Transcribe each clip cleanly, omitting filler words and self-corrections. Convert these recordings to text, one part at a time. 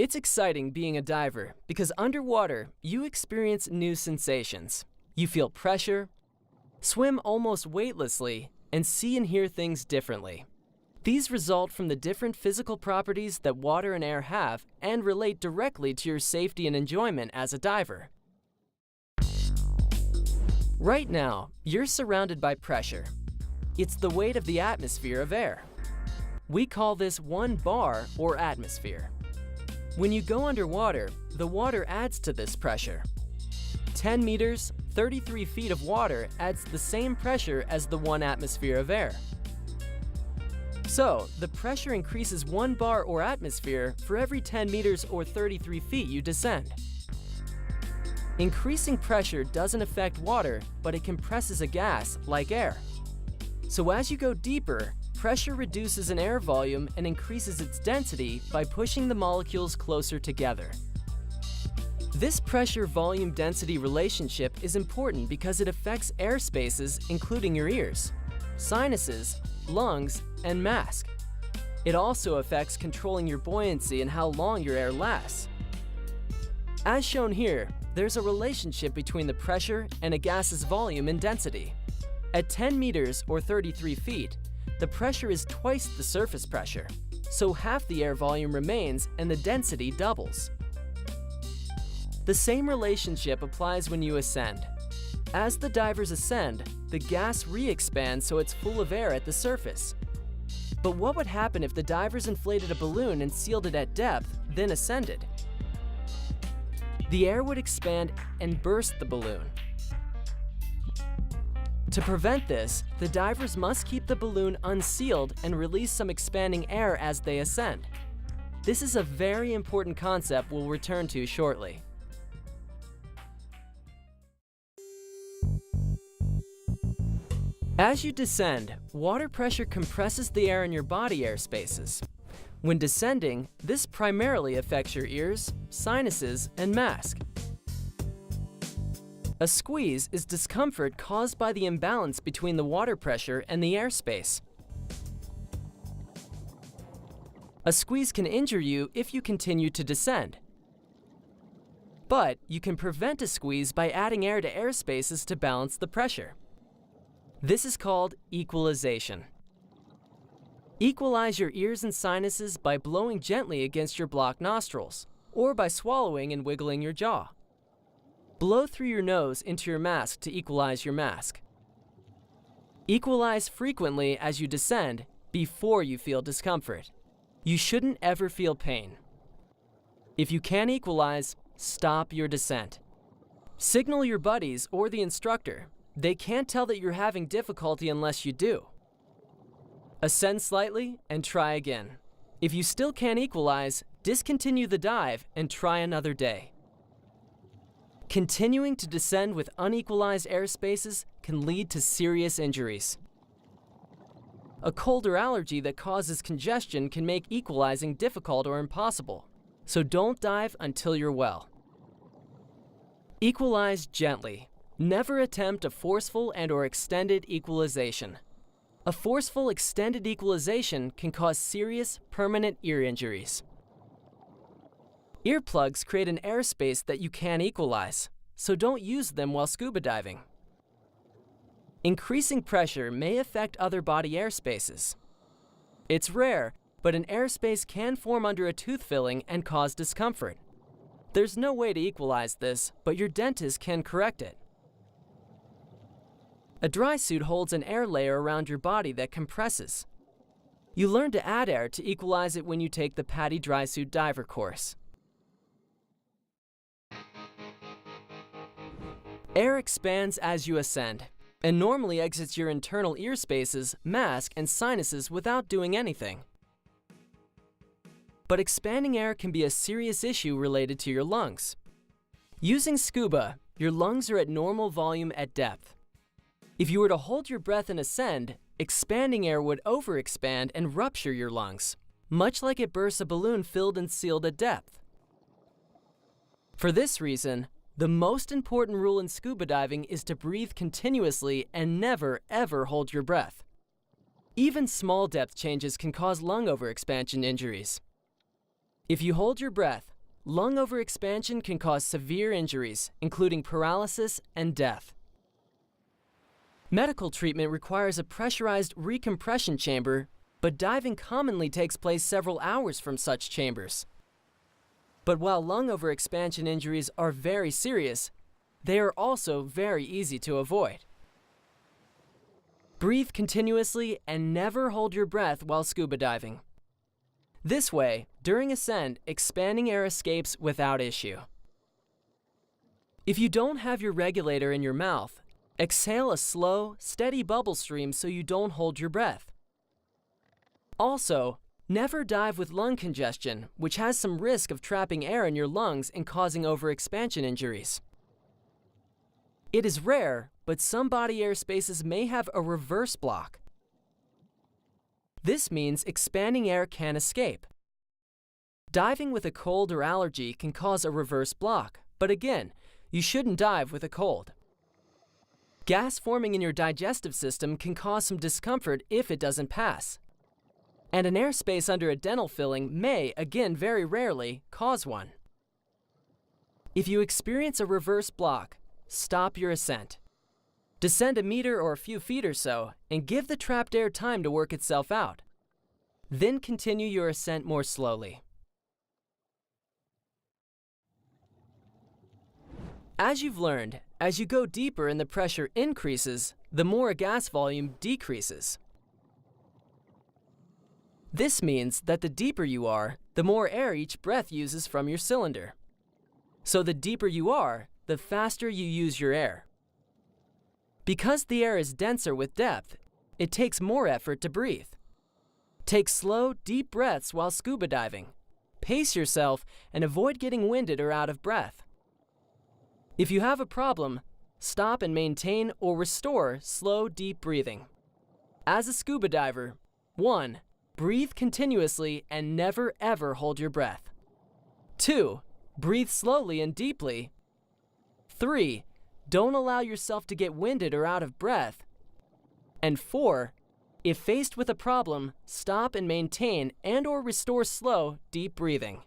It's exciting being a diver because underwater, you experience new sensations. You feel pressure, swim almost weightlessly, and see and hear things differently. These result from the different physical properties that water and air have and relate directly to your safety and enjoyment as a diver. Right now, you're surrounded by pressure. It's the weight of the atmosphere of air. We call this 1 bar or atmosphere. When you go underwater, the water adds to this pressure. 10 meters, 33 feet of water adds the same pressure as the 1 atmosphere of air. So, the pressure increases 1 bar or atmosphere for every 10 meters or 33 feet you descend. Increasing pressure doesn't affect water, but it compresses a gas, like air. So as you go deeper, pressure reduces an air volume and increases its density by pushing the molecules closer together. This pressure-volume density relationship is important because it affects air spaces, including your ears, sinuses, lungs, and mask. It also affects controlling your buoyancy and how long your air lasts. As shown here, there's a relationship between the pressure and a gas's volume and density. At 10 meters or 33 feet, the pressure is twice the surface pressure, so half the air volume remains and the density doubles. The same relationship applies when you ascend. As the divers ascend, the gas re-expands so it's full of air at the surface. But what would happen if the divers inflated a balloon and sealed it at depth, then ascended? The air would expand and burst the balloon. To prevent this, the divers must keep the balloon unsealed and release some expanding air as they ascend. This is a very important concept we'll return to shortly. As you descend, water pressure compresses the air in your body air spaces. When descending, this primarily affects your ears, sinuses, and mask. A squeeze is discomfort caused by the imbalance between the water pressure and the airspace. A squeeze can injure you if you continue to descend. But you can prevent a squeeze by adding air to air spaces to balance the pressure. This is called equalization. Equalize your ears and sinuses by blowing gently against your blocked nostrils, or by swallowing and wiggling your jaw. Blow through your nose into your mask to equalize your mask. Equalize frequently as you descend before you feel discomfort. You shouldn't ever feel pain. If you can't equalize, stop your descent. Signal your buddies or the instructor. They can't tell that you're having difficulty unless you do. Ascend slightly and try again. If you still can't equalize, discontinue the dive and try another day. Continuing to descend with unequalized air spaces can lead to serious injuries. A cold or allergy that causes congestion can make equalizing difficult or impossible, so don't dive until you're well. Equalize gently. Never attempt a forceful and/or extended equalization. A forceful extended equalization can cause serious, permanent ear injuries. Earplugs create an airspace that you can't equalize, so don't use them while scuba diving. Increasing pressure may affect other body air spaces. It's rare, but an airspace can form under a tooth filling and cause discomfort. There's no way to equalize this, but your dentist can correct it. A dry suit holds an air layer around your body that compresses. You learn to add air to equalize it when you take the PADI dry suit diver course. Air expands as you ascend, and normally exits your internal ear spaces, mask, and sinuses without doing anything. But expanding air can be a serious issue related to your lungs. Using scuba, your lungs are at normal volume at depth. If you were to hold your breath and ascend, expanding air would overexpand and rupture your lungs, much like it bursts a balloon filled and sealed at depth. For this reason, the most important rule in scuba diving is to breathe continuously and never, ever hold your breath. Even small depth changes can cause lung overexpansion injuries. If you hold your breath, lung overexpansion can cause severe injuries, including paralysis and death. Medical treatment requires a pressurized recompression chamber, but diving commonly takes place several hours from such chambers. But while lung overexpansion injuries are very serious, they are also very easy to avoid. Breathe continuously and never hold your breath while scuba diving. This way, during ascent, expanding air escapes without issue. If you don't have your regulator in your mouth, exhale a slow, steady bubble stream so you don't hold your breath. Also, never dive with lung congestion, which has some risk of trapping air in your lungs and causing overexpansion injuries. It is rare, but some body air spaces may have a reverse block. This means expanding air can escape. Diving with a cold or allergy can cause a reverse block, but again, you shouldn't dive with a cold. Gas forming in your digestive system can cause some discomfort if it doesn't pass. And an airspace under a dental filling may, again very rarely, cause one. If you experience a reverse block, stop your ascent. Descend a meter or a few feet or so, and give the trapped air time to work itself out. Then continue your ascent more slowly. As you've learned, as you go deeper and the pressure increases, the more a gas volume decreases. This means that the deeper you are, the more air each breath uses from your cylinder. So the deeper you are, the faster you use your air. Because the air is denser with depth, it takes more effort to breathe. Take slow, deep breaths while scuba diving. Pace yourself and avoid getting winded or out of breath. If you have a problem, stop and maintain or restore slow, deep breathing. As a scuba diver, 1. Breathe continuously and never ever hold your breath. 2. Breathe slowly and deeply. 3. Don't allow yourself to get winded or out of breath. And 4. If faced with a problem, stop and maintain and/or restore slow, deep breathing.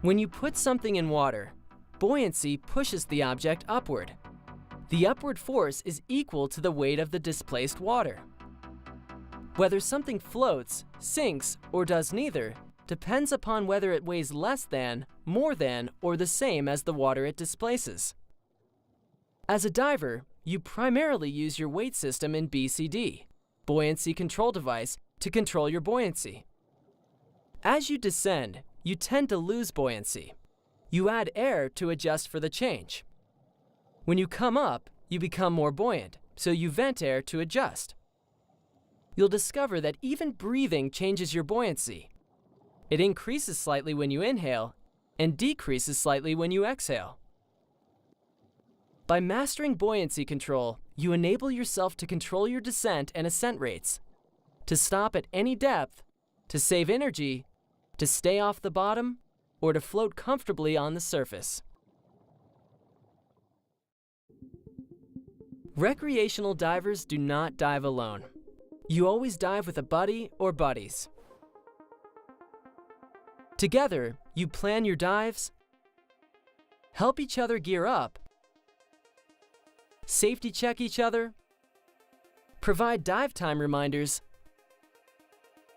When you put something in water, buoyancy pushes the object upward. The upward force is equal to the weight of the displaced water. Whether something floats, sinks, or does neither depends upon whether it weighs less than, more than, or the same as the water it displaces. As a diver, you primarily use your weight system in BCD, buoyancy control device, to control your buoyancy. As you descend, you tend to lose buoyancy. You add air to adjust for the change. When you come up, you become more buoyant, so you vent air to adjust. You'll discover that even breathing changes your buoyancy. It increases slightly when you inhale and decreases slightly when you exhale. By mastering buoyancy control, you enable yourself to control your descent and ascent rates, to stop at any depth, to save energy, to stay off the bottom, or to float comfortably on the surface. Recreational divers do not dive alone. You always dive with a buddy or buddies. Together, you plan your dives, help each other gear up, safety check each other, provide dive time reminders,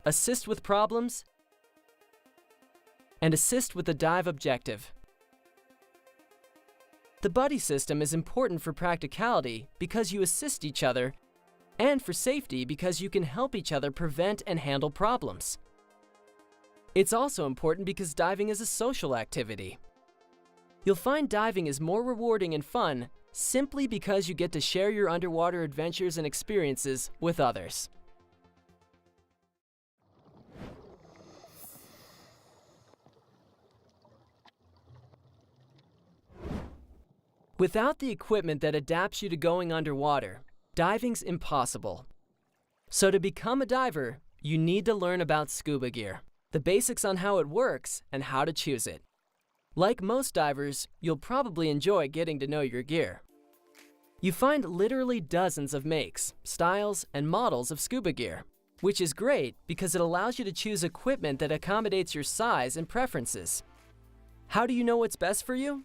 assist with problems, and assist with the dive objective. The buddy system is important for practicality because you assist each other, and for safety because you can help each other prevent and handle problems. It's also important because diving is a social activity. You'll find diving is more rewarding and fun simply because you get to share your underwater adventures and experiences with others. Without the equipment that adapts you to going underwater, diving's impossible. So to become a diver, you need to learn about scuba gear, the basics on how it works and how to choose it. Like most divers, you'll probably enjoy getting to know your gear. You find literally dozens of makes, styles, and models of scuba gear. which is great because it allows you to choose equipment that accommodates your size and preferences. How do you know what's best for you?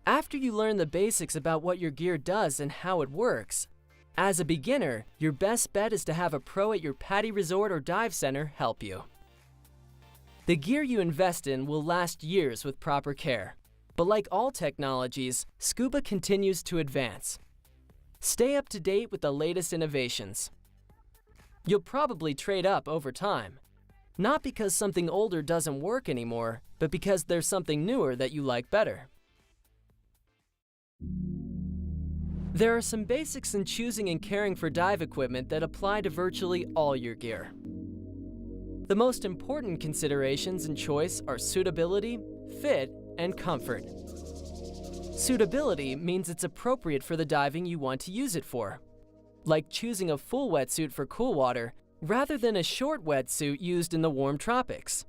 After you learn the basics about what your gear does and how it works, as a beginner, your best bet is to have a pro at your PADI resort or dive center help you. The gear you invest in will last years with proper care, but like all technologies, scuba continues to advance. Stay up to date with the latest innovations. You'll probably trade up over time, not because something older doesn't work anymore, but because there's something newer that you like better. There are some basics in choosing and caring for dive equipment that apply to virtually all your gear. The most important considerations in choice are suitability, fit, and comfort. Suitability means it's appropriate for the diving you want to use it for, like choosing a full wetsuit for cool water rather than a short wetsuit used in the warm tropics.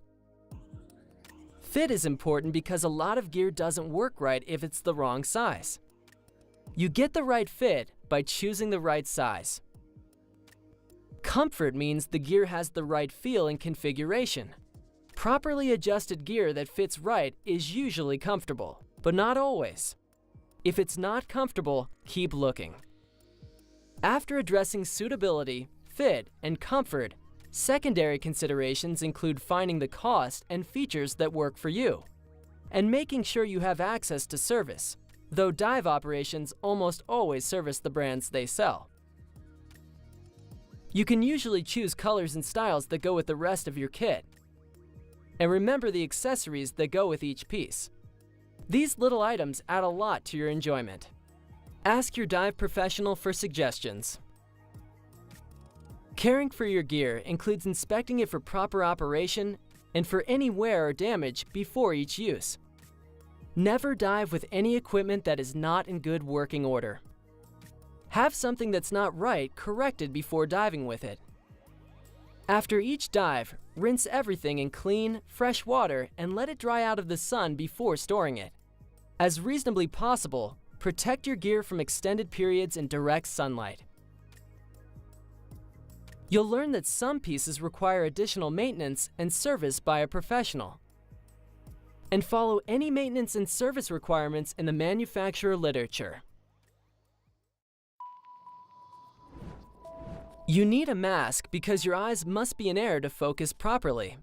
Fit is important because a lot of gear doesn't work right if it's the wrong size. You get the right fit by choosing the right size. Comfort means the gear has the right feel and configuration. Properly adjusted gear that fits right is usually comfortable, but not always. If it's not comfortable, keep looking. After addressing suitability, fit, and comfort, secondary considerations include finding the cost and features that work for you, and making sure you have access to service, though dive operations almost always service the brands they sell. You can usually choose colors and styles that go with the rest of your kit. And remember the accessories that go with each piece. These little items add a lot to your enjoyment. Ask your dive professional for suggestions. Caring for your gear includes inspecting it for proper operation and for any wear or damage before each use. Never dive with any equipment that is not in good working order. Have something that's not right corrected before diving with it. After each dive, rinse everything in clean, fresh water and let it dry out of the sun before storing it. As reasonably possible, protect your gear from extended periods in direct sunlight. You'll learn that some pieces require additional maintenance and service by a professional. And follow any maintenance and service requirements in the manufacturer literature. You need a mask because your eyes must be in air to focus properly.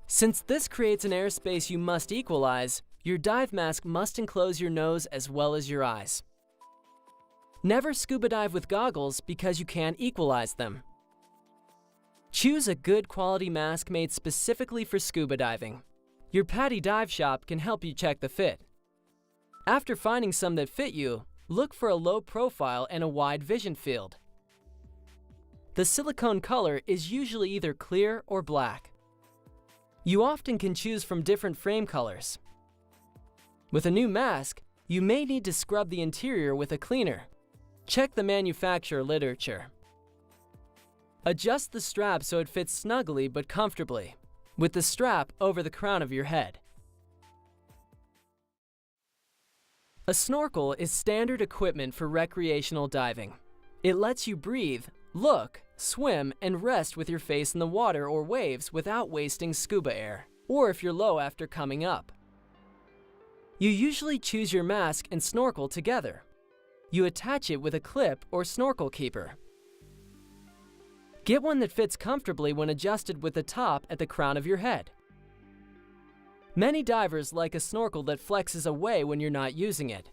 Since this creates an airspace you must equalize, your dive mask must enclose your nose as well as your eyes. Never scuba dive with goggles because you can't equalize them. Choose a good quality mask made specifically for scuba diving. Your PADI dive shop can help you check the fit. After finding some that fit you, look for a low profile and a wide vision field. The silicone color is usually either clear or black. You often can choose from different frame colors. With a new mask, you may need to scrub the interior with a cleaner. Check the manufacturer literature. Adjust the strap so it fits snugly but comfortably, with the strap over the crown of your head. A snorkel is standard equipment for recreational diving. It lets you breathe, look, swim, and rest with your face in the water or waves without wasting scuba air, or if you're low after coming up. You usually choose your mask and snorkel together. You attach it with a clip or snorkel keeper. Get one that fits comfortably when adjusted with the top at the crown of your head. Many divers like a snorkel that flexes away when you're not using it.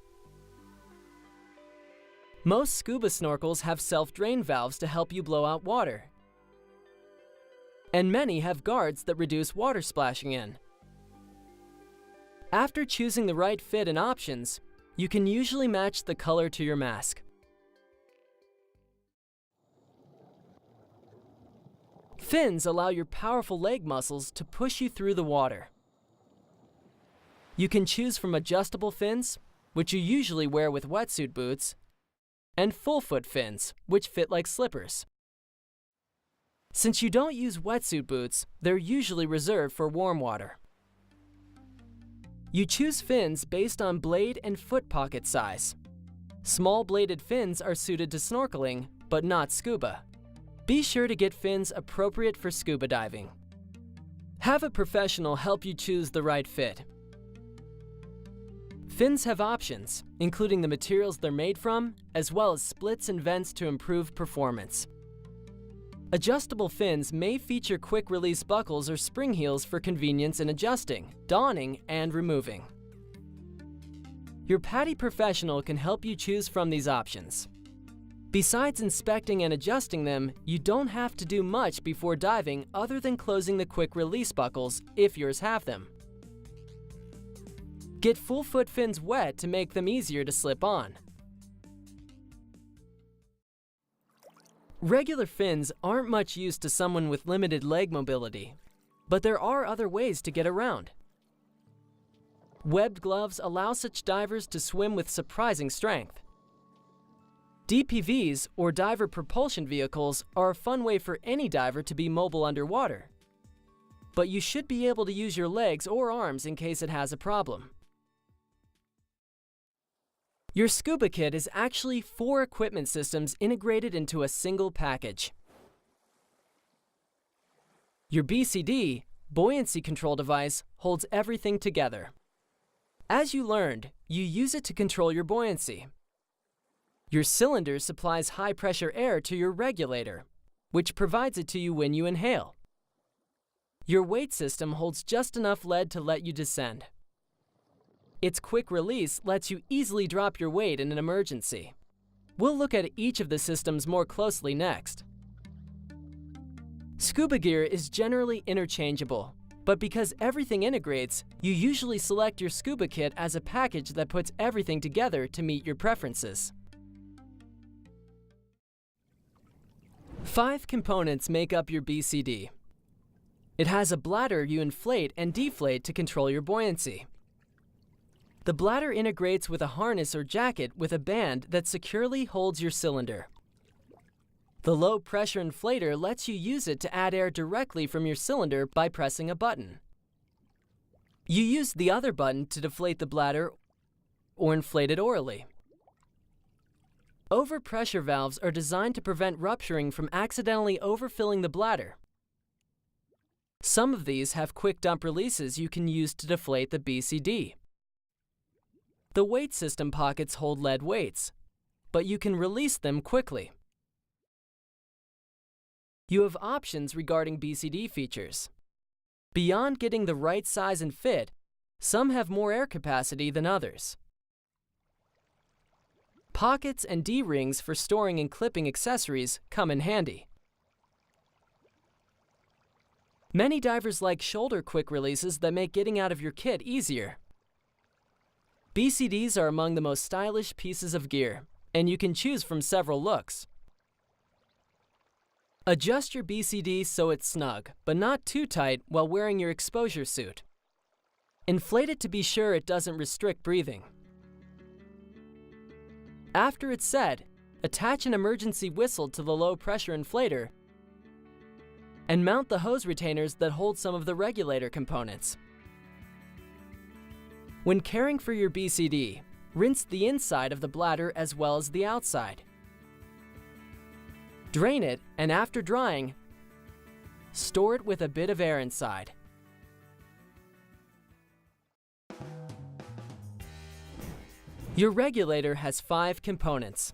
Most scuba snorkels have self-drain valves to help you blow out water. And many have guards that reduce water splashing in. After choosing the right fit and options, you can usually match the color to your mask. Fins allow your powerful leg muscles to push you through the water. You can choose from adjustable fins, which you usually wear with wetsuit boots, and full-foot fins, which fit like slippers. Since you don't use wetsuit boots, they're usually reserved for warm water. You choose fins based on blade and foot pocket size. Small bladed fins are suited to snorkeling, but not scuba. Be sure to get fins appropriate for scuba diving. Have a professional help you choose the right fit. Fins have options, including the materials they're made from, as well as splits and vents to improve performance. Adjustable fins may feature quick-release buckles or spring heels for convenience in adjusting, donning, and removing. Your PADI professional can help you choose from these options. Besides inspecting and adjusting them, you don't have to do much before diving other than closing the quick-release buckles if yours have them. Get full-foot fins wet to make them easier to slip on. Regular fins aren't much use to someone with limited leg mobility, but there are other ways to get around. Webbed gloves allow such divers to swim with surprising strength. DPVs, or diver propulsion vehicles, are a fun way for any diver to be mobile underwater. But you should be able to use your legs or arms in case it has a problem. Your scuba kit is actually 4 equipment systems integrated into a single package. Your BCD, buoyancy control device, holds everything together. As you learned, you use it to control your buoyancy. Your cylinder supplies high-pressure air to your regulator, which provides it to you when you inhale. Your weight system holds just enough lead to let you descend. Its quick release lets you easily drop your weight in an emergency. We'll look at each of the systems more closely next. Scuba gear is generally interchangeable, but because everything integrates, you usually select your scuba kit as a package that puts everything together to meet your preferences. 5 components make up your BCD. It has a bladder you inflate and deflate to control your buoyancy. The bladder integrates with a harness or jacket with a band that securely holds your cylinder. The low-pressure inflator lets you use it to add air directly from your cylinder by pressing a button. You use the other button to deflate the bladder or inflate it orally. Overpressure valves are designed to prevent rupturing from accidentally overfilling the bladder. Some of these have quick dump releases you can use to deflate the BCD. The weight system pockets hold lead weights, but you can release them quickly. You have options regarding BCD features. Beyond getting the right size and fit, some have more air capacity than others. Pockets and D-rings for storing and clipping accessories come in handy. Many divers like shoulder quick releases that make getting out of your kit easier. BCDs are among the most stylish pieces of gear, and you can choose from several looks. Adjust your BCD so it's snug, but not too tight while wearing your exposure suit. Inflate it to be sure it doesn't restrict breathing. After it's set, attach an emergency whistle to the low-pressure inflator and mount the hose retainers that hold some of the regulator components. When caring for your BCD, rinse the inside of the bladder as well as the outside. Drain it, and after drying, store it with a bit of air inside. Your regulator has 5 components.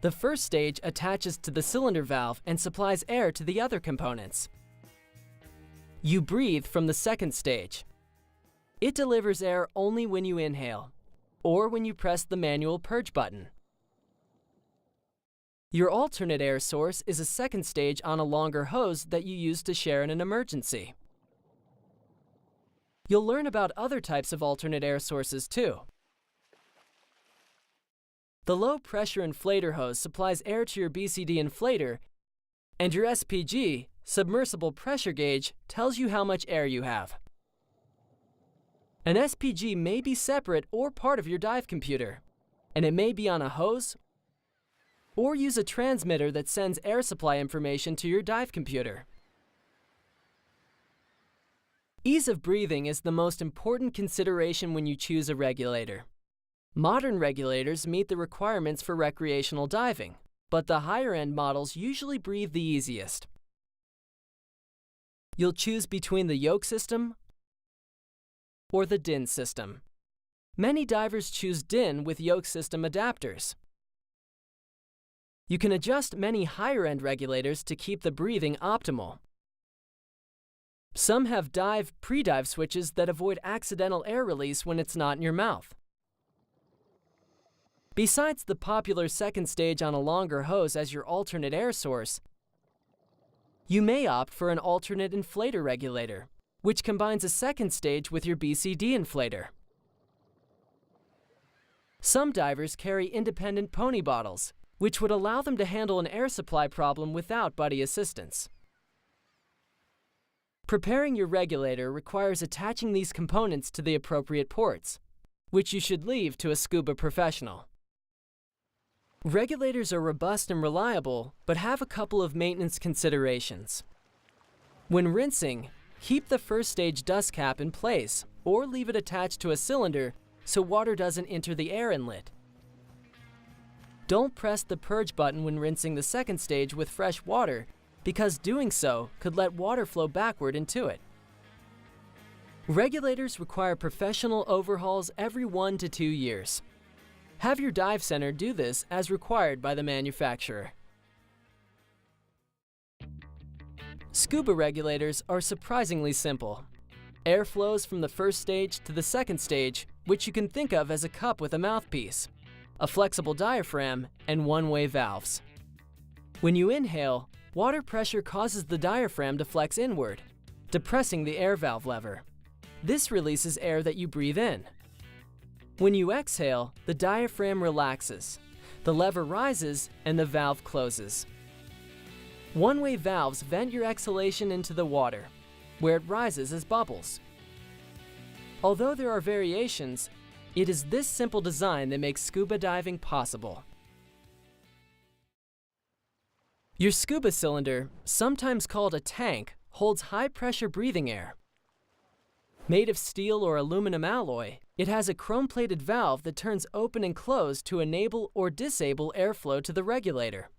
The first stage attaches to the cylinder valve and supplies air to the other components. You breathe from the second stage. It delivers air only when you inhale, or when you press the manual purge button. Your alternate air source is a second stage on a longer hose that you use to share in an emergency. You'll learn about other types of alternate air sources too. The low-pressure inflator hose supplies air to your BCD inflator, and your SPG, submersible pressure gauge, tells you how much air you have. An SPG may be separate or part of your dive computer, and it may be on a hose or use a transmitter that sends air supply information to your dive computer. Ease of breathing is the most important consideration when you choose a regulator. Modern regulators meet the requirements for recreational diving, but the higher-end models usually breathe the easiest. You'll choose between the yoke system or the DIN system. Many divers choose DIN with yoke system adapters. You can adjust many higher-end regulators to keep the breathing optimal. Some have pre-dive switches that avoid accidental air release when it's not in your mouth. Besides the popular second stage on a longer hose as your alternate air source, you may opt for an alternate inflator regulator, which combines a second stage with your BCD inflator. Some divers carry independent pony bottles, which would allow them to handle an air supply problem without buddy assistance. Preparing your regulator requires attaching these components to the appropriate ports, which you should leave to a scuba professional. Regulators are robust and reliable, but have a couple of maintenance considerations. When rinsing, keep the first stage dust cap in place or leave it attached to a cylinder so water doesn't enter the air inlet. Don't press the purge button when rinsing the second stage with fresh water, because doing so could let water flow backward into it. Regulators require professional overhauls every 1 to 2 years. Have your dive center do this as required by the manufacturer. Scuba regulators are surprisingly simple. Air flows from the first stage to the second stage, which you can think of as a cup with a mouthpiece, a flexible diaphragm, and one-way valves. When you inhale, water pressure causes the diaphragm to flex inward, depressing the air valve lever. This releases air that you breathe in. When you exhale, the diaphragm relaxes, the lever rises, and the valve closes. One-way valves vent your exhalation into the water, where it rises as bubbles. Although there are variations, it is this simple design that makes scuba diving possible. Your scuba cylinder, sometimes called a tank, holds high-pressure breathing air. Made of steel or aluminum alloy, it has a chrome-plated valve that turns open and closed to enable or disable airflow to the regulator.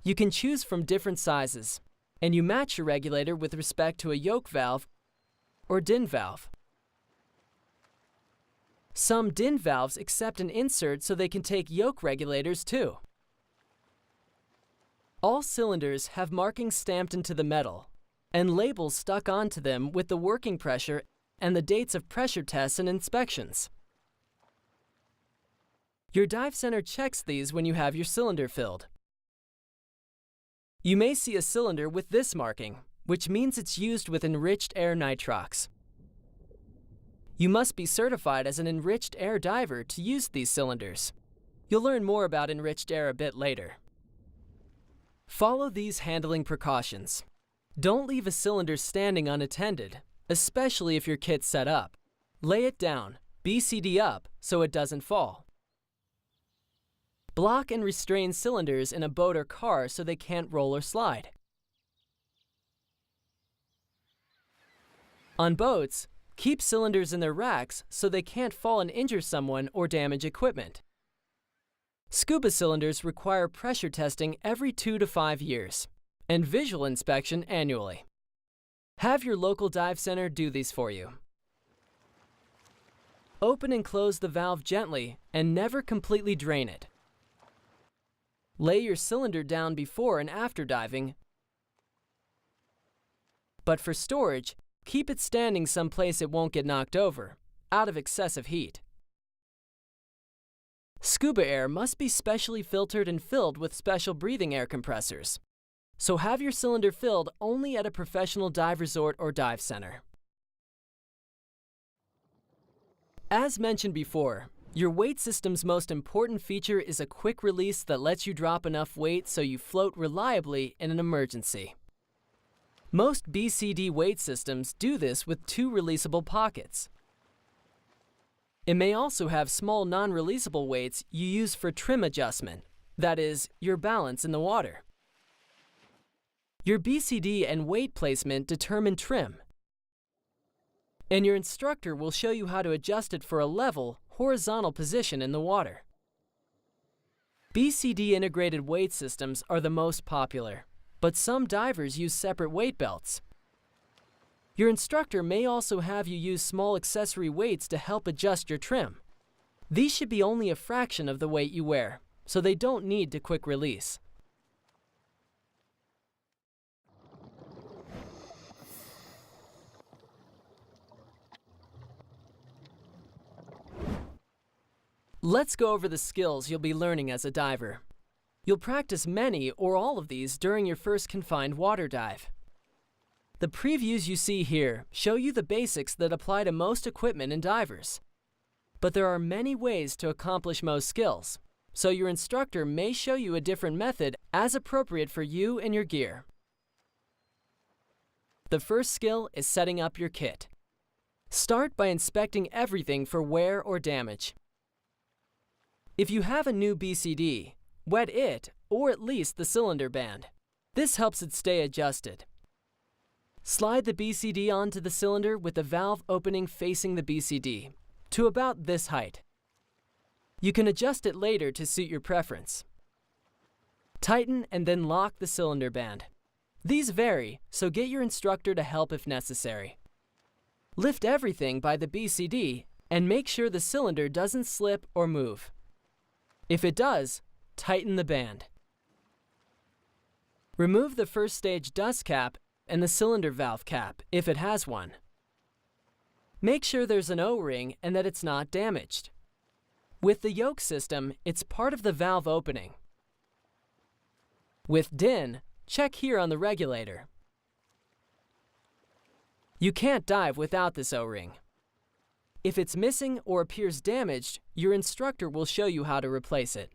You can choose from different sizes, and you match your regulator with respect to a yoke valve or DIN valve. Some DIN valves accept an insert so they can take yoke regulators too. All cylinders have markings stamped into the metal, and labels stuck onto them with the working pressure and the dates of pressure tests and inspections. Your dive center checks these when you have your cylinder filled. You may see a cylinder with this marking, which means it's used with enriched air nitrox. You must be certified as an enriched air diver to use these cylinders. You'll learn more about enriched air a bit later. Follow these handling precautions. Don't leave a cylinder standing unattended, especially if your kit's set up. Lay it down, BCD up, so it doesn't fall. Block and restrain cylinders in a boat or car so they can't roll or slide. On boats, keep cylinders in their racks so they can't fall and injure someone or damage equipment. Scuba cylinders require pressure testing every 2 to 5 years, and visual inspection annually. Have your local dive center do these for you. Open and close the valve gently and never completely drain it. Lay your cylinder down before and after diving, but for storage, keep it standing someplace it won't get knocked over, out of excessive heat. Scuba air must be specially filtered and filled with special breathing air compressors, so have your cylinder filled only at a professional dive resort or dive center. As mentioned before, your weight system's most important feature is a quick release that lets you drop enough weight so you float reliably in an emergency. Most BCD weight systems do this with 2 releasable pockets. It may also have small non-releasable weights you use for trim adjustment, that is, your balance in the water. Your BCD and weight placement determine trim, and your instructor will show you how to adjust it for a level, horizontal position in the water. BCD integrated weight systems are the most popular, but some divers use separate weight belts. Your instructor may also have you use small accessory weights to help adjust your trim. These should be only a fraction of the weight you wear, so they don't need to quick release. Let's go over the skills you'll be learning as a diver. You'll practice many or all of these during your first confined water dive. The previews you see here show you the basics that apply to most equipment and divers. But there are many ways to accomplish most skills, so your instructor may show you a different method as appropriate for you and your gear. The first skill is setting up your kit. Start by inspecting everything for wear or damage. If you have a new BCD, wet it or at least the cylinder band. This helps it stay adjusted. Slide the BCD onto the cylinder with the valve opening facing the BCD to about this height. You can adjust it later to suit your preference. Tighten and then lock the cylinder band. These vary, so get your instructor to help if necessary. Lift everything by the BCD and make sure the cylinder doesn't slip or move. If it does, tighten the band. Remove the first stage dust cap and the cylinder valve cap, if it has one. Make sure there's an O-ring and that it's not damaged. With the yoke system, it's part of the valve opening. With DIN, check here on the regulator. You can't dive without this O-ring. If it's missing or appears damaged, your instructor will show you how to replace it.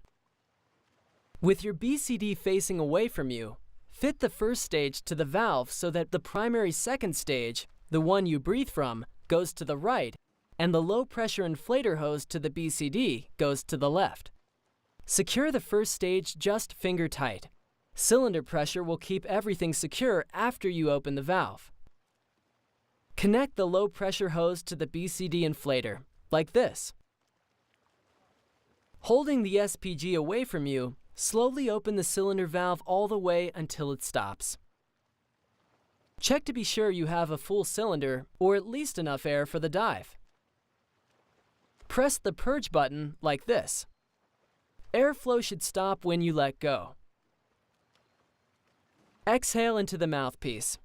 With your BCD facing away from you, fit the first stage to the valve so that the primary second stage, the one you breathe from, goes to the right, and the low-pressure inflator hose to the BCD goes to the left. Secure the first stage just finger tight. Cylinder pressure will keep everything secure after you open the valve. Connect the low-pressure hose to the BCD inflator, like this. Holding the SPG away from you, slowly open the cylinder valve all the way until it stops. Check to be sure you have a full cylinder or at least enough air for the dive. Press the purge button like this. Airflow should stop when you let go. Exhale into the mouthpiece.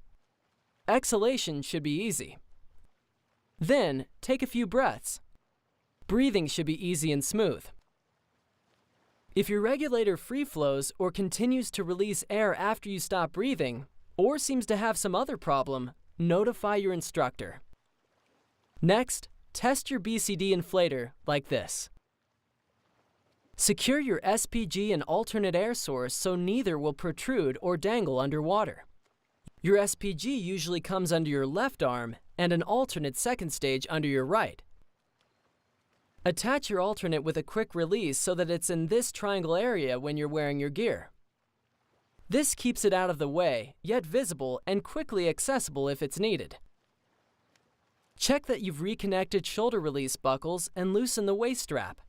Exhalation should be easy. Then, take a few breaths. Breathing should be easy and smooth. If your regulator free flows or continues to release air after you stop breathing, or seems to have some other problem, notify your instructor. Next, test your BCD inflator like this. Secure your SPG and alternate air source so neither will protrude or dangle underwater. Your SPG usually comes under your left arm and an alternate second stage under your right. Attach your alternate with a quick release so that it's in this triangle area when you're wearing your gear. This keeps it out of the way, yet visible and quickly accessible if it's needed. Check that you've reconnected shoulder release buckles and loosen the waist strap.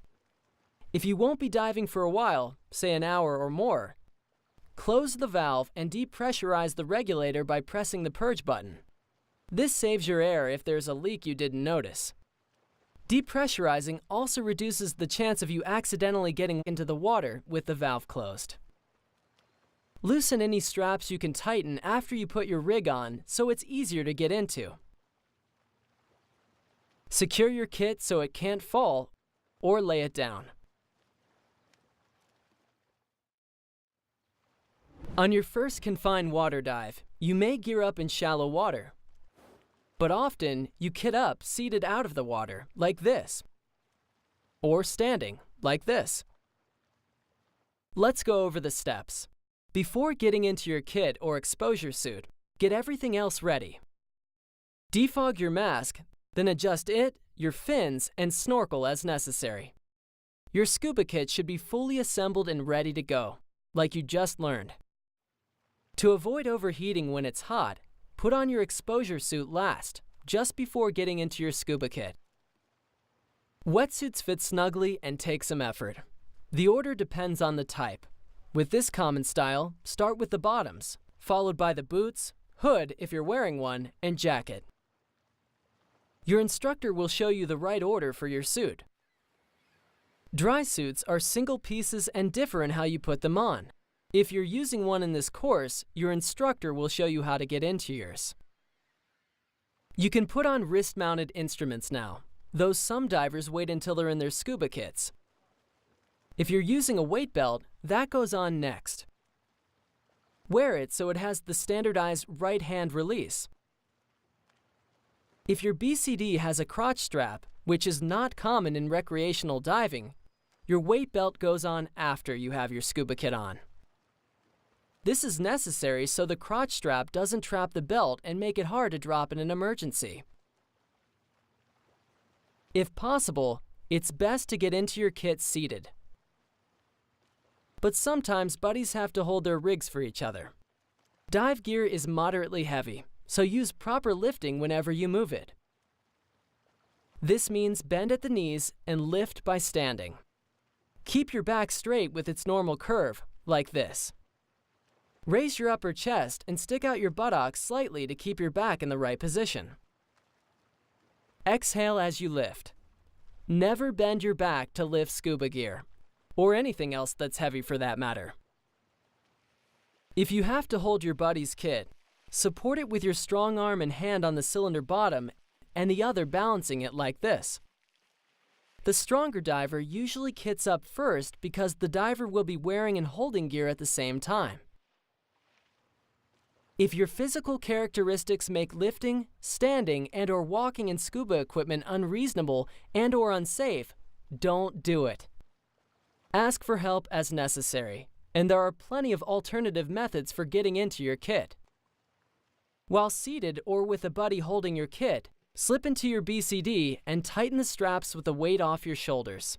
If you won't be diving for a while, say an hour or more, close the valve and depressurize the regulator by pressing the purge button. This saves your air if there's a leak you didn't notice. Depressurizing also reduces the chance of you accidentally getting into the water with the valve closed. Loosen any straps you can tighten after you put your rig on so it's easier to get into. Secure your kit so it can't fall or lay it down. On your first confined water dive, you may gear up in shallow water. But often, you kit up seated out of the water, like this. Or standing, like this. Let's go over the steps. Before getting into your kit or exposure suit, get everything else ready. Defog your mask, then adjust it, your fins, and snorkel as necessary. Your scuba kit should be fully assembled and ready to go, like you just learned. To avoid overheating when it's hot, put on your exposure suit last, just before getting into your scuba kit. Wetsuits fit snugly and take some effort. The order depends on the type. With this common style, start with the bottoms, followed by the boots, hood if you're wearing one, and jacket. Your instructor will show you the right order for your suit. Dry suits are single pieces and differ in how you put them on. If you're using one in this course, your instructor will show you how to get into yours. You can put on wrist-mounted instruments now, though some divers wait until they're in their scuba kits. If you're using a weight belt, that goes on next. Wear it so it has the standardized right hand release. If your BCD has a crotch strap, which is not common in recreational diving, your weight belt goes on after you have your scuba kit on. This is necessary so the crotch strap doesn't trap the belt and make it hard to drop in an emergency. If possible, it's best to get into your kit seated. But sometimes buddies have to hold their rigs for each other. Dive gear is moderately heavy, so use proper lifting whenever you move it. This means bend at the knees and lift by standing. Keep your back straight with its normal curve, like this. Raise your upper chest and stick out your buttocks slightly to keep your back in the right position. Exhale as you lift. Never bend your back to lift scuba gear, or anything else that's heavy for that matter. If you have to hold your buddy's kit, support it with your strong arm and hand on the cylinder bottom and the other balancing it like this. The stronger diver usually kits up first because the diver will be wearing and holding gear at the same time. If your physical characteristics make lifting, standing, and/or walking in scuba equipment unreasonable and/or unsafe, don't do it. Ask for help as necessary, and there are plenty of alternative methods for getting into your kit. While seated or with a buddy holding your kit, slip into your BCD and tighten the straps with the weight off your shoulders.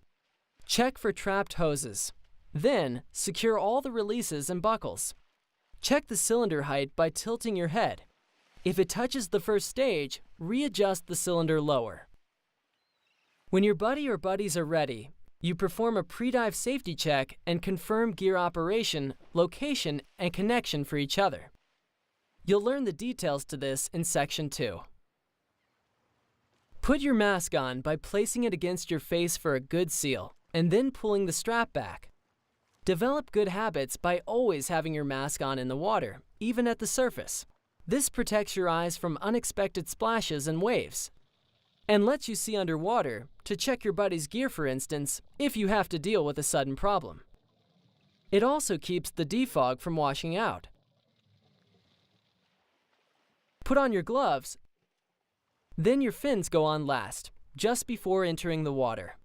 Check for trapped hoses. Then, secure all the releases and buckles. Check the cylinder height by tilting your head. If it touches the first stage, readjust the cylinder lower. When your buddy or buddies are ready, you perform a pre-dive safety check and confirm gear operation, location, and connection for each other. You'll learn the details to this in Section 2. Put your mask on by placing it against your face for a good seal, and then pulling the strap back. Develop good habits by always having your mask on in the water, even at the surface. This protects your eyes from unexpected splashes and waves, and lets you see underwater to check your buddy's gear, for instance, if you have to deal with a sudden problem. It also keeps the defog from washing out. Put on your gloves, then your fins go on last, just before entering the water.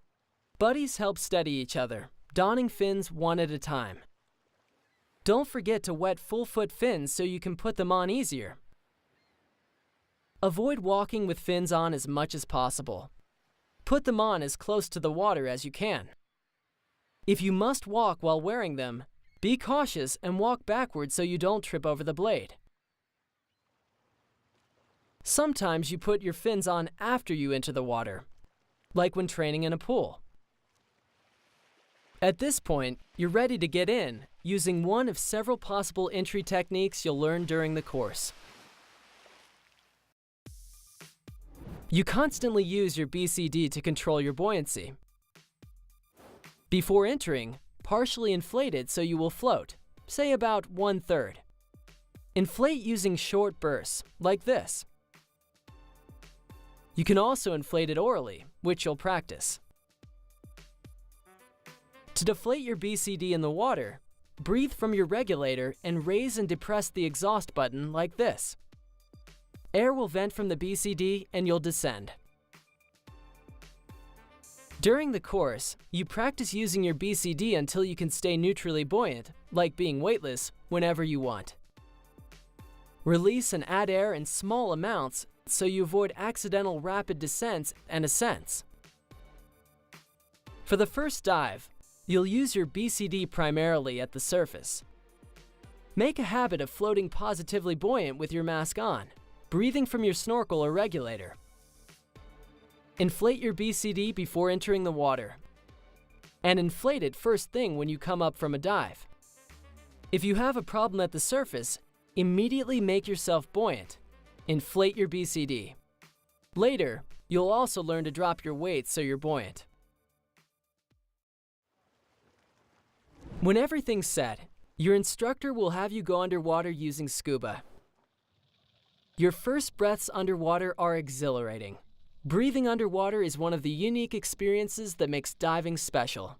Buddies help steady each other, donning fins one at a time. Don't forget to wet full-foot fins so you can put them on easier. Avoid walking with fins on as much as possible. Put them on as close to the water as you can. If you must walk while wearing them, be cautious and walk backwards so you don't trip over the blade. Sometimes you put your fins on after you enter the water, like when training in a pool. At this point, you're ready to get in, using one of several possible entry techniques you'll learn during the course. You constantly use your BCD to control your buoyancy. Before entering, partially inflate it so you will float, say about 1/3. Inflate using short bursts, like this. You can also inflate it orally, which you'll practice. To deflate your BCD in the water, breathe from your regulator and raise and depress the exhaust button like this. Air will vent from the BCD and you'll descend. During the course, you practice using your BCD until you can stay neutrally buoyant, like being weightless, whenever you want. Release and add air in small amounts so you avoid accidental rapid descents and ascents. For the first dive, you'll use your BCD primarily at the surface. Make a habit of floating positively buoyant with your mask on, breathing from your snorkel or regulator. Inflate your BCD before entering the water. and inflate it first thing when you come up from a dive. If you have a problem at the surface, immediately make yourself buoyant. Inflate your BCD. Later, you'll also learn to drop your weight so you're buoyant. When everything's set, your instructor will have you go underwater using scuba. Your first breaths underwater are exhilarating. Breathing underwater is one of the unique experiences that makes diving special.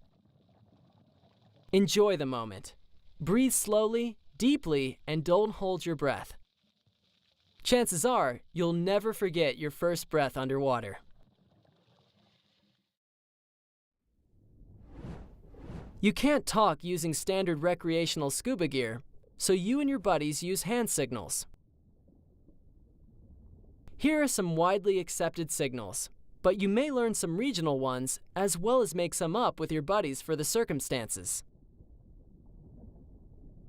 Enjoy the moment. Breathe slowly, deeply, and don't hold your breath. Chances are, you'll never forget your first breath underwater. You can't talk using standard recreational scuba gear, so you and your buddies use hand signals. Here are some widely accepted signals, but you may learn some regional ones as well as make some up with your buddies for the circumstances.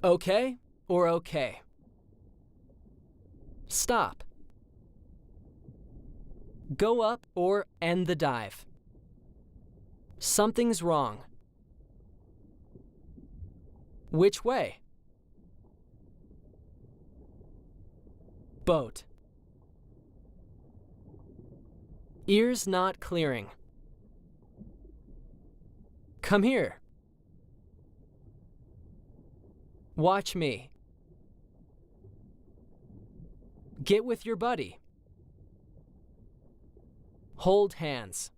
Okay or okay. Stop. Go up or end the dive. Something's wrong. Which way? Boat. Ears not clearing. Come here. Watch me. Get with your buddy. Hold hands.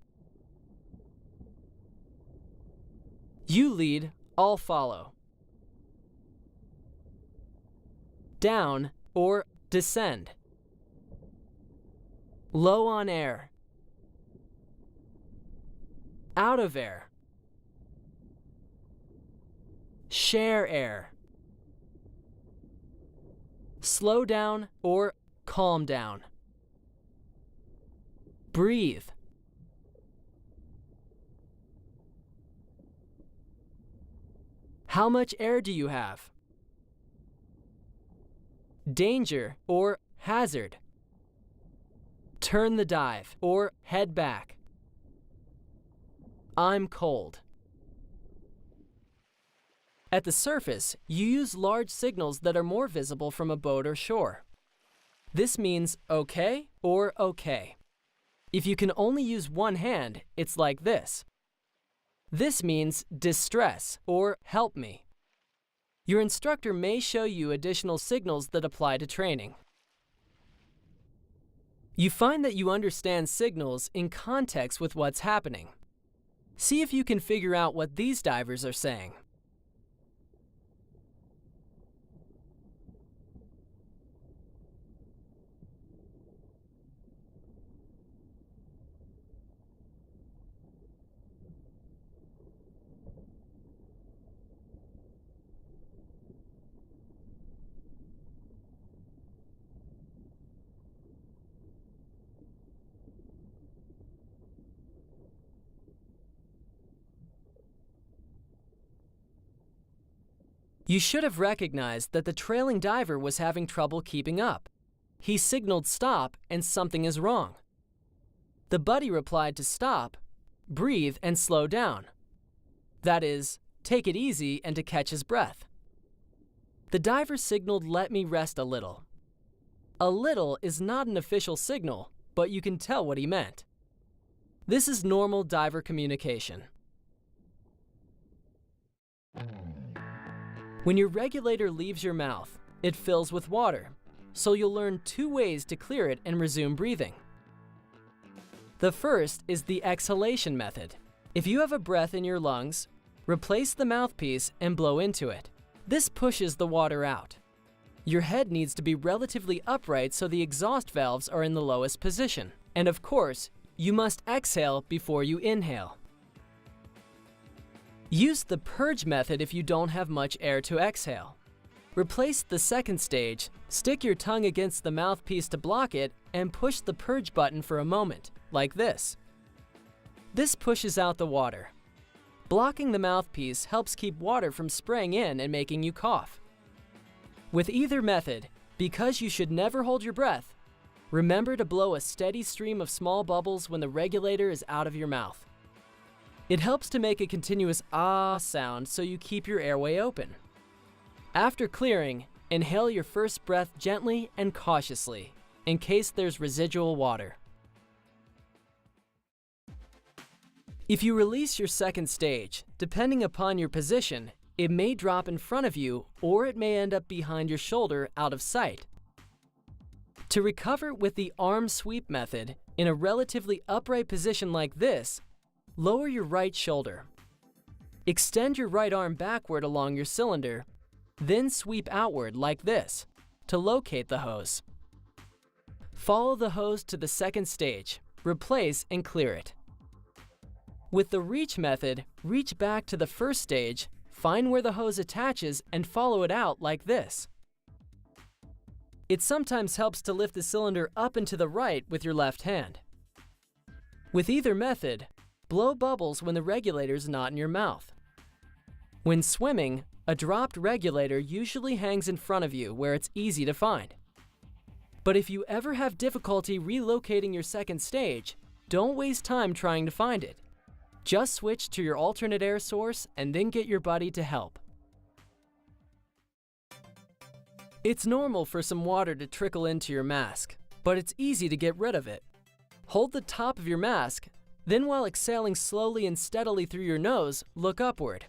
You lead, I'll follow. Down or descend. Low on air. Out of air. Share air. Slow down or calm down. Breathe. How much air do you have? Danger or hazard. Turn the dive or head back. I'm cold. At the surface, you use large signals that are more visible from a boat or shore. This means okay or okay. If you can only use one hand, it's like this. This means distress or help me. Your instructor may show you additional signals that apply to training. You find that you understand signals in context with what's happening. See if you can figure out what these divers are saying. You should have recognized that the trailing diver was having trouble keeping up. He signaled stop and something is wrong. The buddy replied to stop, breathe, and slow down. That is, take it easy and to catch his breath. The diver signaled let me rest a little. A little is not an official signal, but you can tell what he meant. This is normal diver communication. When your regulator leaves your mouth, it fills with water, so you'll learn 2 ways to clear it and resume breathing. The first is the exhalation method. If you have a breath in your lungs, replace the mouthpiece and blow into it. This pushes the water out. Your head needs to be relatively upright so the exhaust valves are in the lowest position. And of course, you must exhale before you inhale. Use the purge method if you don't have much air to exhale. Replace the second stage, stick your tongue against the mouthpiece to block it, and push the purge button for a moment, like this. This pushes out the water. Blocking the mouthpiece helps keep water from spraying in and making you cough. With either method, because you should never hold your breath, remember to blow a steady stream of small bubbles when the regulator is out of your mouth. It helps to make a continuous ah sound so you keep your airway open. After clearing, inhale your first breath gently and cautiously, in case there's residual water. If you release your second stage, depending upon your position, it may drop in front of you or it may end up behind your shoulder out of sight. To recover with the arm sweep method, in a relatively upright position like this, lower your right shoulder. Extend your right arm backward along your cylinder, then sweep outward like this to locate the hose. Follow the hose to the second stage, replace and clear it. With the reach method, reach back to the first stage, find where the hose attaches and follow it out like this. It sometimes helps to lift the cylinder up and to the right with your left hand. With either method, blow bubbles when the regulator is not in your mouth. When swimming, a dropped regulator usually hangs in front of you where it's easy to find. But if you ever have difficulty relocating your second stage, don't waste time trying to find it. Just switch to your alternate air source and then get your buddy to help. It's normal for some water to trickle into your mask, but it's easy to get rid of it. Hold the top of your mask, then while exhaling slowly and steadily through your nose, look upward.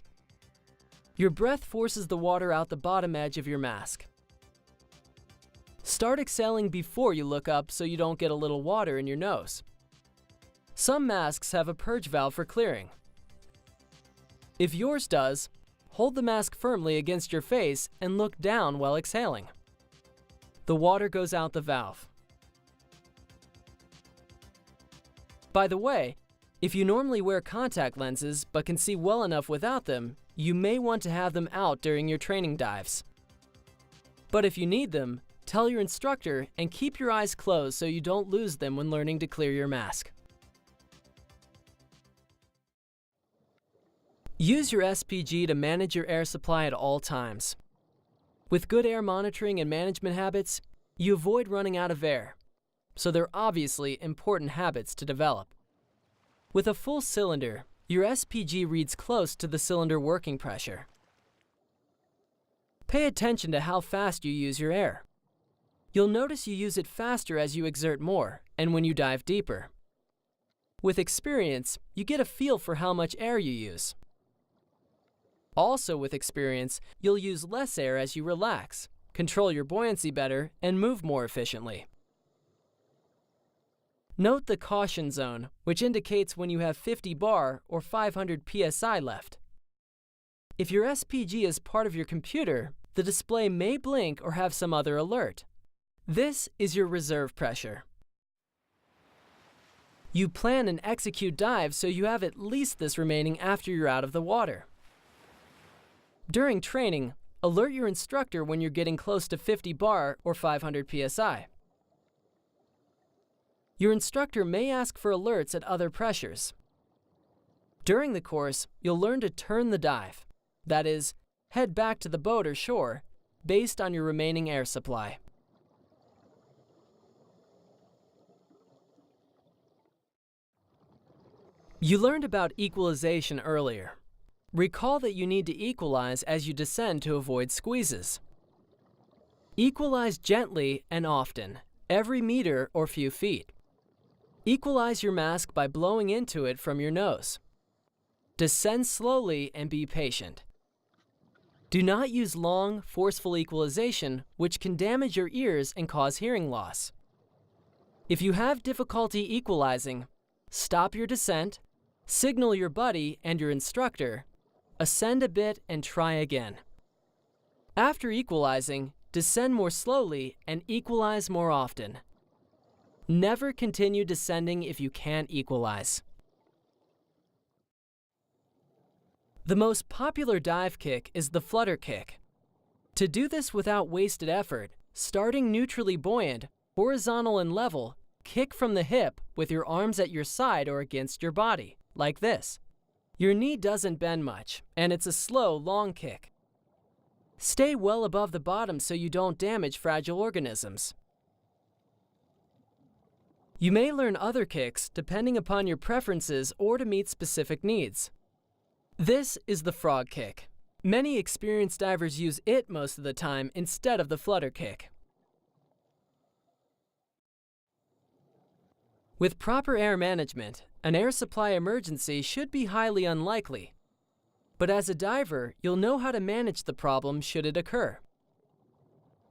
Your breath forces the water out the bottom edge of your mask. Start exhaling before you look up so you don't get a little water in your nose. Some masks have a purge valve for clearing. If yours does, hold the mask firmly against your face and look down while exhaling. The water goes out the valve. By the way, if you normally wear contact lenses but can see well enough without them, you may want to have them out during your training dives. But if you need them, tell your instructor and keep your eyes closed so you don't lose them when learning to clear your mask. Use your SPG to manage your air supply at all times. With good air monitoring and management habits, you avoid running out of air, so they're obviously important habits to develop. With a full cylinder, your SPG reads close to the cylinder working pressure. Pay attention to how fast you use your air. You'll notice you use it faster as you exert more and when you dive deeper. With experience, you get a feel for how much air you use. Also with experience, you'll use less air as you relax, control your buoyancy better, and move more efficiently. Note the caution zone, which indicates when you have 50 bar or 500 psi left. If your SPG is part of your computer, the display may blink or have some other alert. This is your reserve pressure. You plan and execute dives so you have at least this remaining after you're out of the water. During training, alert your instructor when you're getting close to 50 bar or 500 psi. Your instructor may ask for alerts at other pressures. During the course, you'll learn to turn the dive, that is, head back to the boat or shore, based on your remaining air supply. You learned about equalization earlier. Recall that you need to equalize as you descend to avoid squeezes. Equalize gently and often, every meter or few feet. Equalize your mask by blowing into it from your nose. Descend slowly and be patient. Do not use long, forceful equalization, which can damage your ears and cause hearing loss. If you have difficulty equalizing, stop your descent, signal your buddy and your instructor, ascend a bit and try again. After equalizing, descend more slowly and equalize more often. Never continue descending if you can't equalize. The most popular dive kick is the flutter kick. To do this without wasted effort, starting neutrally buoyant, horizontal and level, kick from the hip with your arms at your side or against your body, like this. Your knee doesn't bend much, and it's a slow, long kick. Stay well above the bottom so you don't damage fragile organisms. You may learn other kicks depending upon your preferences or to meet specific needs. This is the frog kick. Many experienced divers use it most of the time instead of the flutter kick. With proper air management, an air supply emergency should be highly unlikely. But as a diver, you'll know how to manage the problem should it occur.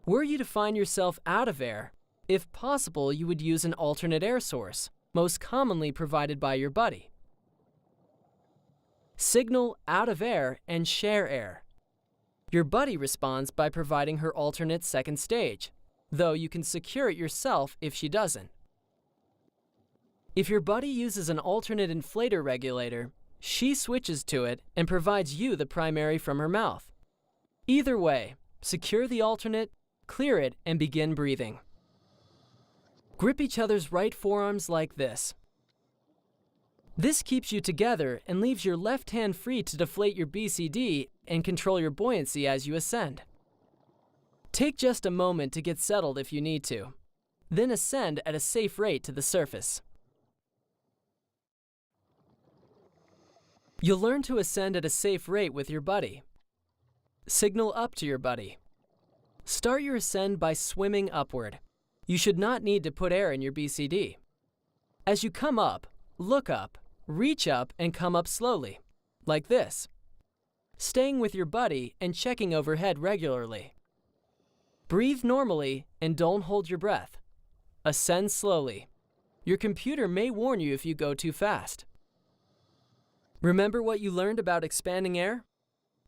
Were you to find yourself out of air, if possible, you would use an alternate air source, most commonly provided by your buddy. Signal out of air and share air. Your buddy responds by providing her alternate second stage, though you can secure it yourself if she doesn't. If your buddy uses an alternate inflator regulator, she switches to it and provides you the primary from her mouth. Either way, secure the alternate, clear it, and begin breathing. Grip each other's right forearms like this. This keeps you together and leaves your left hand free to deflate your BCD and control your buoyancy as you ascend. Take just a moment to get settled if you need to, then ascend at a safe rate to the surface. You'll learn to ascend at a safe rate with your buddy. Signal up to your buddy. Start your ascend by swimming upward. You should not need to put air in your BCD. As you come up, look up, reach up, and come up slowly, like this, staying with your buddy and checking overhead regularly. Breathe normally and don't hold your breath. Ascend slowly. Your computer may warn you if you go too fast. Remember what you learned about expanding air?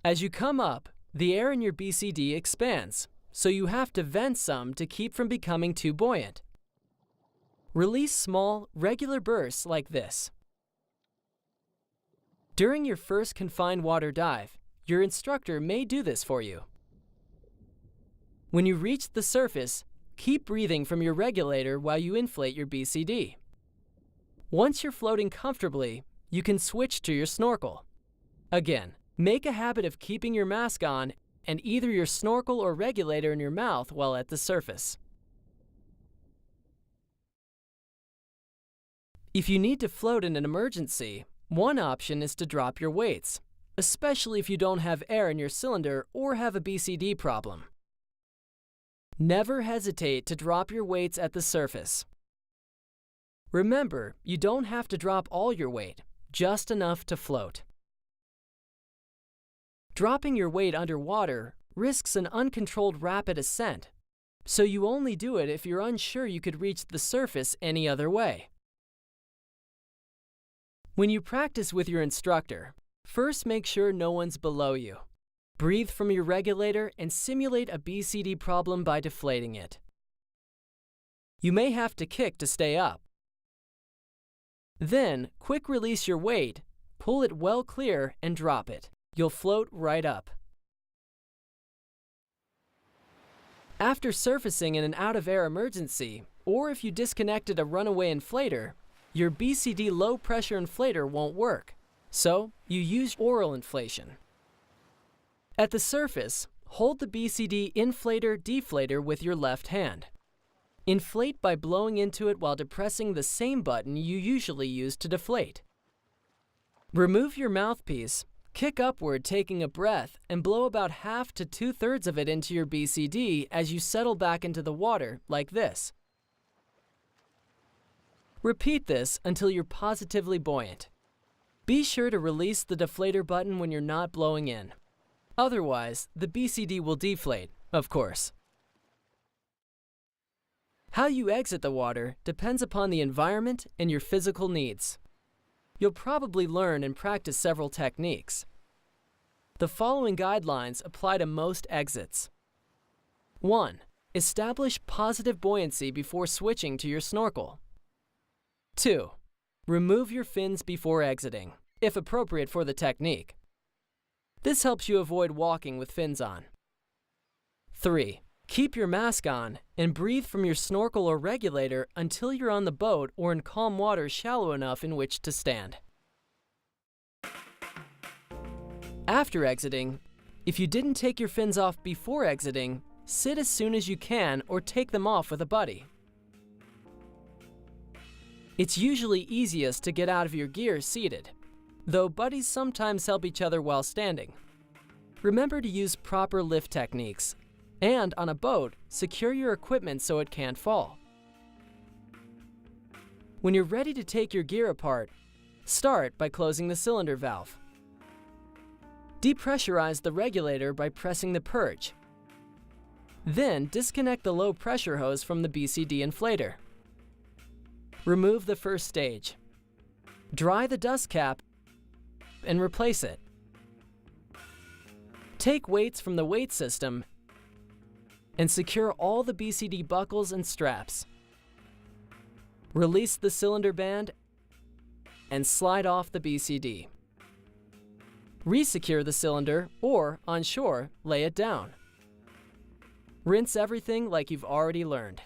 As you come up, the air in your BCD expands, so you have to vent some to keep from becoming too buoyant. Release small, regular bursts like this. During your first confined water dive, your instructor may do this for you. When you reach the surface, keep breathing from your regulator while you inflate your BCD. Once you're floating comfortably, you can switch to your snorkel. Again, make a habit of keeping your mask on and either your snorkel or regulator in your mouth while at the surface. If you need to float in an emergency, one option is to drop your weights, especially if you don't have air in your cylinder or have a BCD problem. Never hesitate to drop your weights at the surface. Remember, you don't have to drop all your weight, just enough to float. Dropping your weight underwater risks an uncontrolled rapid ascent, so you only do it if you're unsure you could reach the surface any other way. When you practice with your instructor, first make sure no one's below you. Breathe from your regulator and simulate a BCD problem by deflating it. You may have to kick to stay up. Then, quick release your weight, pull it well clear, and drop it. You'll float right up. After surfacing in an out-of-air emergency, or if you disconnected a runaway inflator, your BCD low-pressure inflator won't work, so you use oral inflation. At the surface, hold the BCD inflator-deflator with your left hand. Inflate by blowing into it while depressing the same button you usually use to deflate. Remove your mouthpiece, kick upward taking a breath, and blow about half to 2/3 of it into your BCD as you settle back into the water, like this. Repeat this until you're positively buoyant. Be sure to release the deflator button when you're not blowing in. Otherwise, the BCD will deflate, of course. How you exit the water depends upon the environment and your physical needs. You'll probably learn and practice several techniques. The following guidelines apply to most exits. 1. Establish positive buoyancy before switching to your snorkel. 2. Remove your fins before exiting, if appropriate for the technique. This helps you avoid walking with fins on. 3. Keep your mask on and breathe from your snorkel or regulator until you're on the boat or in calm water shallow enough in which to stand. After exiting, if you didn't take your fins off before exiting, sit as soon as you can or take them off with a buddy. It's usually easiest to get out of your gear seated, though buddies sometimes help each other while standing. Remember to use proper lift techniques, and on a boat, secure your equipment so it can't fall. When you're ready to take your gear apart, start by closing the cylinder valve. Depressurize the regulator by pressing the purge. Then disconnect the low pressure hose from the BCD inflator. Remove the first stage. Dry the dust cap and replace it. Take weights from the weight system and secure all the BCD buckles and straps. Release the cylinder band and slide off the BCD. Resecure the cylinder, or on shore, lay it down. Rinse everything like you've already learned.